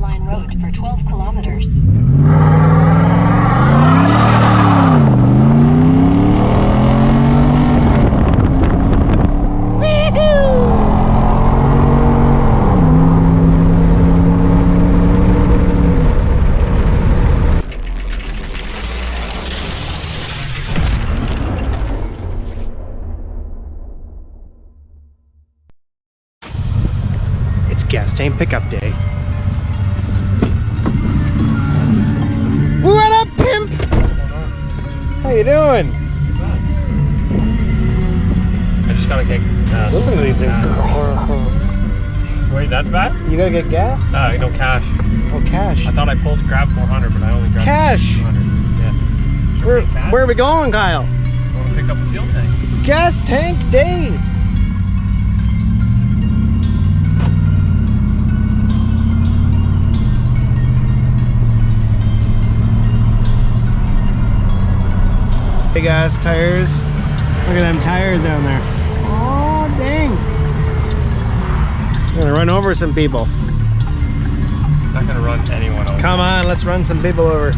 line road for 12 kilometers. Gas tank pickup day. What up, pimp? How you doing? I just gotta get gas. Listen to these things. Wait, that's bad? You gotta get gas? No cash. Oh, cash. I thought I grabbed 400, but I only grabbed Cash. 200. Yeah. Where are we going, Kyle? I want to pick up a fuel tank. Gas tank day. Big ass tires. Look at them tires down there. Oh dang. I'm gonna run over some people. Not gonna run anyone over. Come on, let's run some people over.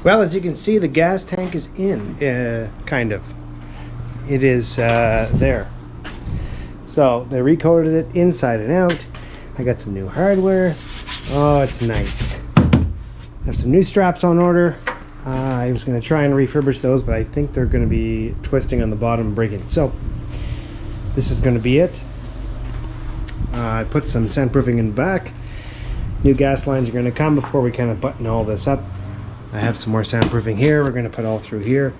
Well, as you can see, the gas tank is in, kind of. It is there. So they recoated it inside and out. I got some new hardware. Oh, it's nice. I have some new straps on order. I was going to try and refurbish those, but I think they're going to be twisting on the bottom and breaking. So this is going to be it. I put some sandproofing in the back. New gas lines are going to come before we kind of button all this up. I have some more soundproofing here. We're going to put all through here.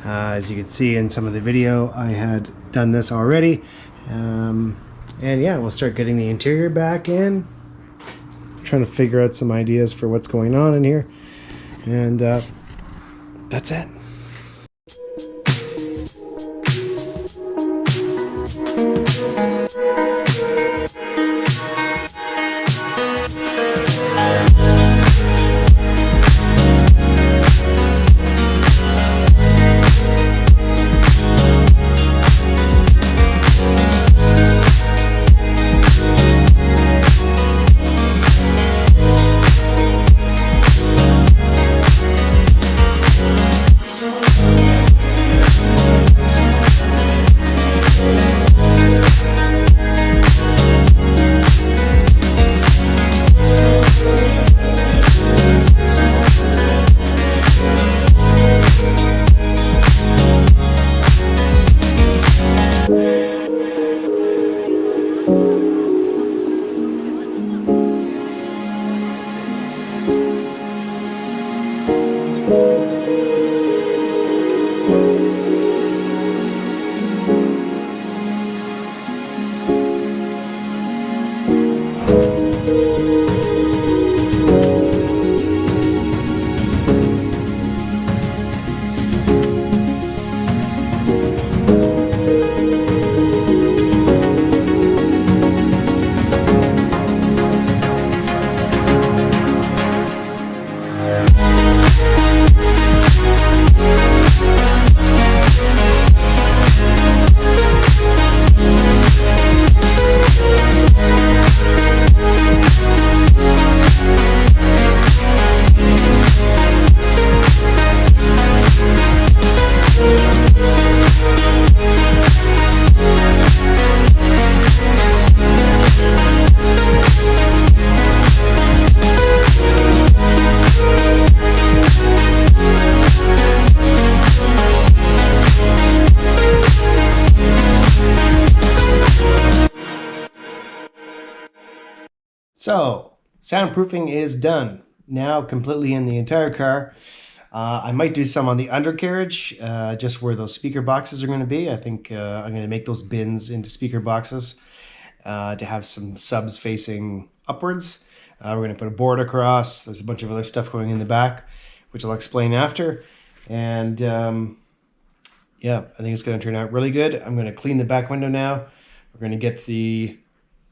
As you can see in some of the video, I had done this already. And yeah, we'll start getting the interior back in. Trying to figure out some ideas for what's going on in here. And that's it. So, soundproofing is done. Now completely in the entire car. I might do some on the undercarriage, just where those speaker boxes are going to be. I think I'm going to make those bins into speaker boxes to have some subs facing upwards. We're going to put a board across. There's a bunch of other stuff going in the back, which I'll explain after. And yeah, I think it's going to turn out really good. I'm going to clean the back window now. We're going to get the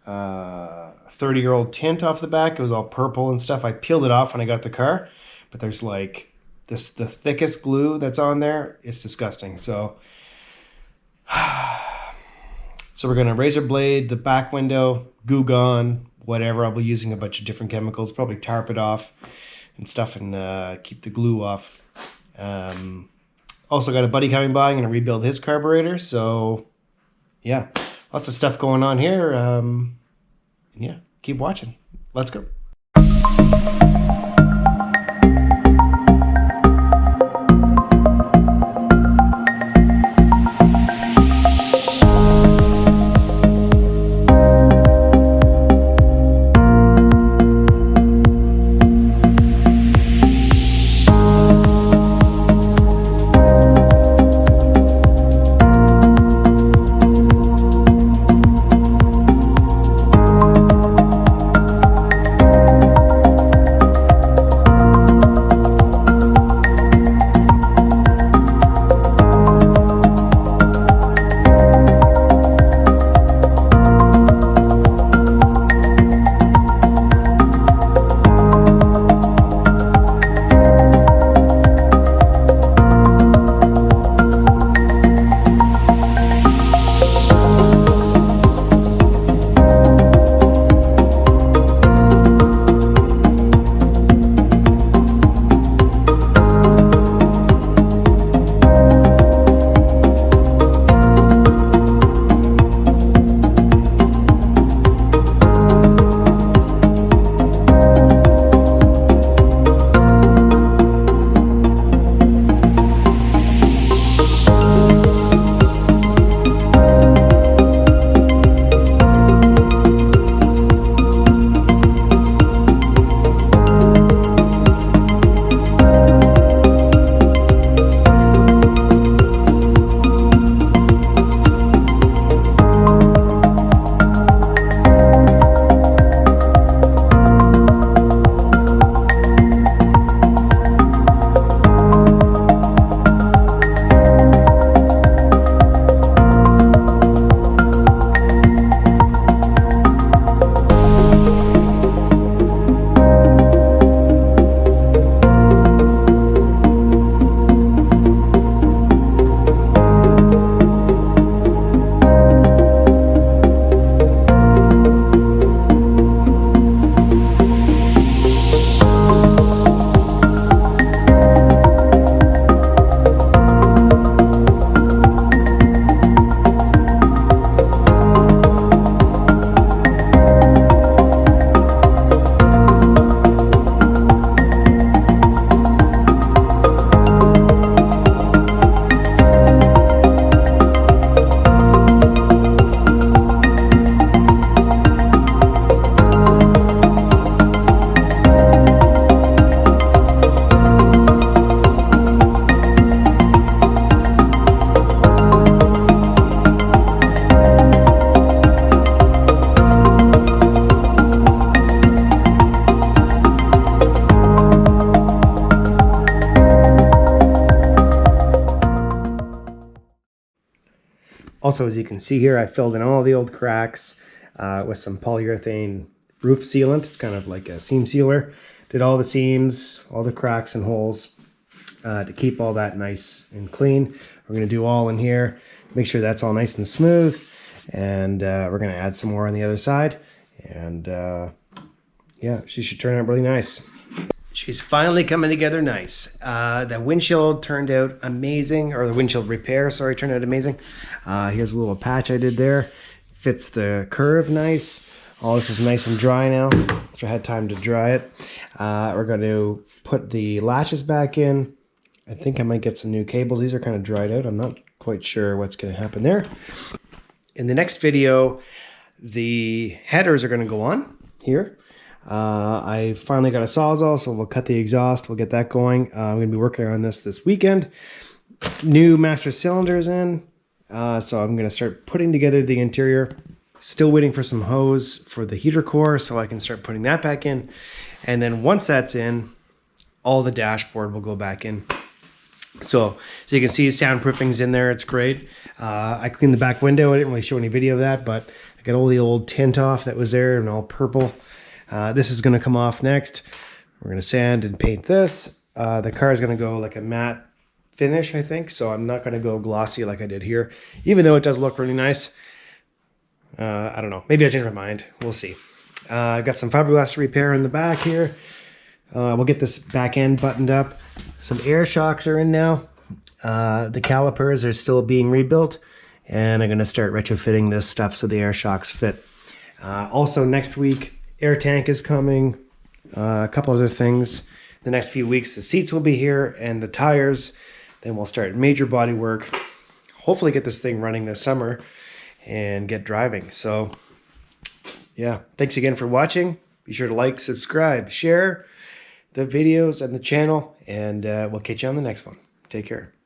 30-year-old tint off the back. It was all purple and stuff. I peeled it off when I got the car, but there's like the thickest glue that's on there. It's disgusting. So we're gonna razor blade the back window, Goo Gone, whatever. I'll be using a bunch of different chemicals, probably tarp it off and stuff, and keep the glue off. Also got a buddy coming by. I'm gonna rebuild his carburetor. So yeah, lots of stuff going on here. Yeah, keep watching. Let's go. Also, as you can see here, I filled in all the old cracks with some polyurethane roof sealant. It's kind of like a seam sealer. Did all the seams, all the cracks and holes to keep all that nice and clean. We're going to do all in here, make sure that's all nice and smooth. And we're going to add some more on the other side. And yeah, she should turn out really nice. She's finally coming together nice. The windshield turned out amazing, or the windshield repair, sorry, turned out amazing. Here's a little patch I did there. Fits the curve nice. All this is nice and dry now, so I had time to dry it. We're going to put the latches back in. I think I might get some new cables. These are kind of dried out. I'm not quite sure what's going to happen there. In the next video, the headers are going to go on here. I finally got a Sawzall, so we'll cut the exhaust. We'll get that going. I'm going to be working on this weekend. New master cylinders in, so I'm going to start putting together the interior. Still waiting for some hose for the heater core, so I can start putting that back in. And then once that's in, all the dashboard will go back in. So you can see soundproofing's in there. It's great. I cleaned the back window. I didn't really show any video of that, but I got all the old tint off that was there and all purple. This is going to come off next. We're going to sand and paint this. The car is going to go like a matte finish, I think. So I'm not going to go glossy like I did here, even though it does look really nice. I don't know. Maybe I changed my mind. We'll see. I've got some fiberglass to repair in the back here. We'll get this back end buttoned up. Some air shocks are in now. The calipers are still being rebuilt. And I'm going to start retrofitting this stuff so the air shocks fit. Also next week, air tank is coming. A couple other things. The next few weeks, the seats will be here and the tires. Then we'll start major body work. Hopefully get this thing running this summer and get driving. So yeah, thanks again for watching. Be sure to like, subscribe, share the videos and the channel, and we'll catch you on the next one. Take care.